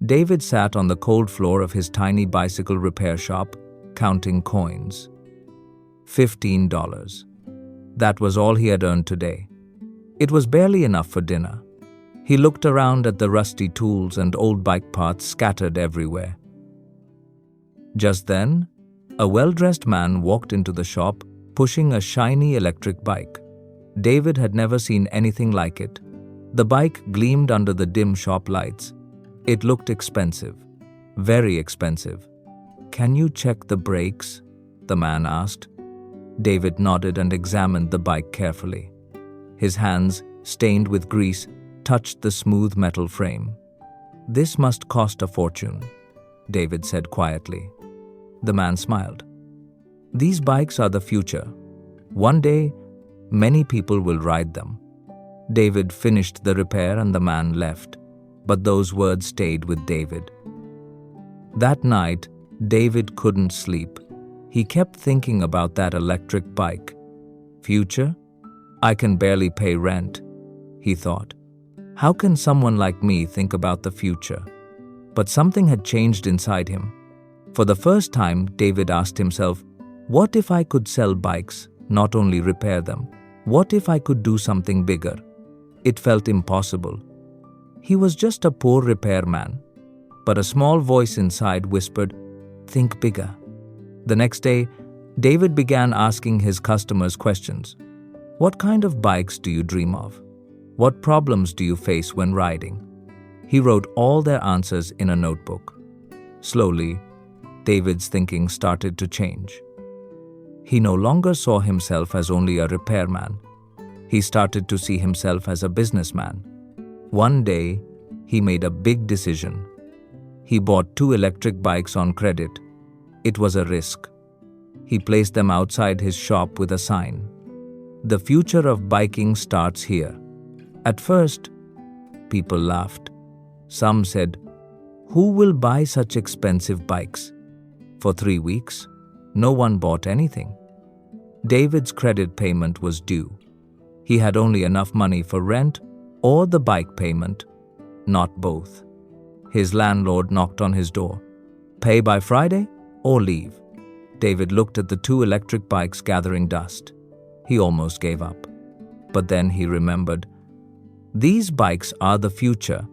David sat on the cold floor of his tiny bicycle repair shop, counting coins. $15. That was all he had earned today. It was barely enough for dinner. He looked around at the rusty tools and old bike parts scattered everywhere. Just then, a well-dressed man walked into the shop, pushing a shiny electric bike. David had never seen anything like it. The bike gleamed under the dim shop lights. It looked expensive, very expensive. "Can you check the brakes?" the man asked. David nodded and examined the bike carefully. His hands, stained with grease, touched the smooth metal frame. "This must cost a fortune," David said quietly. The man smiled. "These bikes are the future. One day, many people will ride them." David finished the repair and the man left, but those words stayed with David. That night, David couldn't sleep. He kept thinking about that electric bike. "Future? I can barely pay rent," he thought. "How can someone like me think about the future?" But something had changed inside him. For the first time, David asked himself, what if I could sell bikes, not only repair them? What if I could do something bigger? It felt impossible. He was just a poor repairman. But a small voice inside whispered, "Think bigger." The next day, David began asking his customers questions. "What kind of bikes do you dream of? What problems do you face when riding?" He wrote all their answers in a notebook. Slowly, David's thinking started to change. He no longer saw himself as only a repairman. He started to see himself as a businessman. One day, he made a big decision. He bought 2 electric bikes on credit. It was a risk. He placed them outside his shop with a sign. "The future of biking starts here." At first, people laughed. Some said, "Who will buy such expensive bikes?" For 3 weeks, no one bought anything. David's credit payment was due. He had only enough money for rent or the bike payment, not both. His landlord knocked on his door. "Pay by Friday or leave." David looked at the 2 electric bikes gathering dust. He almost gave up. But then he remembered, these bikes are the future.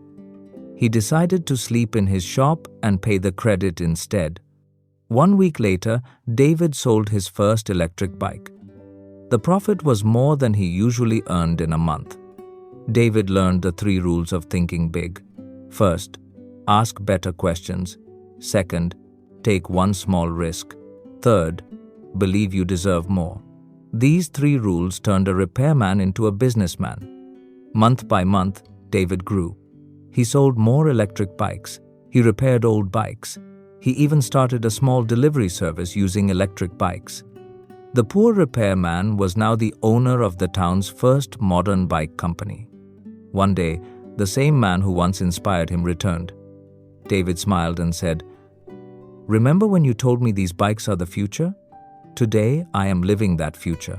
He decided to sleep in his shop and pay the credit instead. 1 week later, David sold his first electric bike. The profit was more than he usually earned in a month. David learned the 3 rules of thinking big. First, ask better questions. Second, take one small risk. Third, believe you deserve more. These 3 rules turned a repairman into a businessman. Month by month, David grew. He sold more electric bikes. He repaired old bikes. He even started a small delivery service using electric bikes. The poor repairman was now the owner of the town's first modern bike company. One day, the same man who once inspired him returned. David smiled and said, "Remember when you told me these bikes are the future? Today, I am living that future."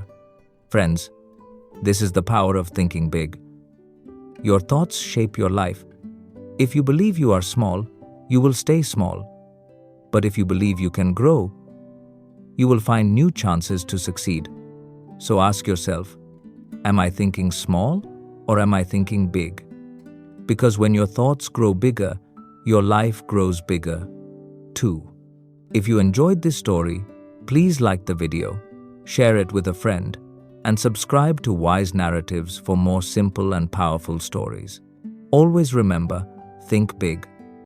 Friends, this is the power of thinking big. Your thoughts shape your life. If you believe you are small, you will stay small. But if you believe you can grow, you will find new chances to succeed. So ask yourself, am I thinking small or am I thinking big? Because when your thoughts grow bigger, your life grows bigger too. If you enjoyed this story, please like the video, share it with a friend, and subscribe to Wise Narratives for more simple and powerful stories. Always remember, think big.